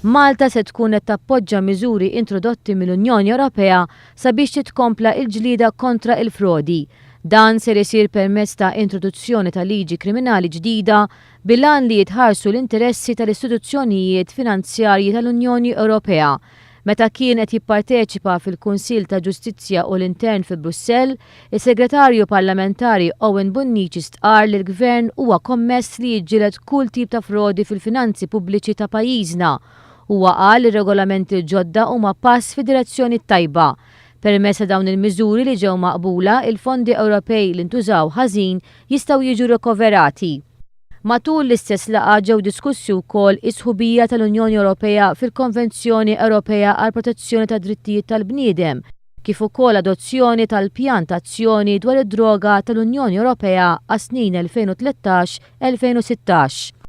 Malta se tkun qed tappoġġa miżuri introdotti mill-Unjoni Ewropea sabiex titkompla l-ġlida kontra il-frodi. Dan ser isir permezz ta' introduzzjoni ta' liġi kriminali ġdida bilan li jitħarsu l-interessi tal-istituzzjonijiet finanzjarji tal-Unjoni Ewropea. Meta kien qed jipparteċipa fil-Kunsill ta' Ġustizzja u l-Intern fi Brussell, is-Segretarju Parlamentari Owen Bonnici stqar li l-Gvern huwa kommess li jiġġieled kull tip ta' frodi fil-finanzi pubbliċi ta' pajjiżna. Huwa qal li regolamenti ġodda huma pass fi direzzjoni tajba. Permezz ta' dawn il-miżuri li ġew maqbula, il-fondi Ewropej li ntużaw ħażin jistgħu jiġu rikoverati. Matul l-istess laqgħa ġew diskussi wkoll is-sħubija tal-Unjoni Ewropea fil-Konvenzjoni Ewropea għal Protezzjoni tad-Drittijiet tal-Bniedem, kif ukoll adozzjoni tal-pjan ta' azzjoni dwar id-droga tal-Unjoni Ewropea għas-snin 2013-2016.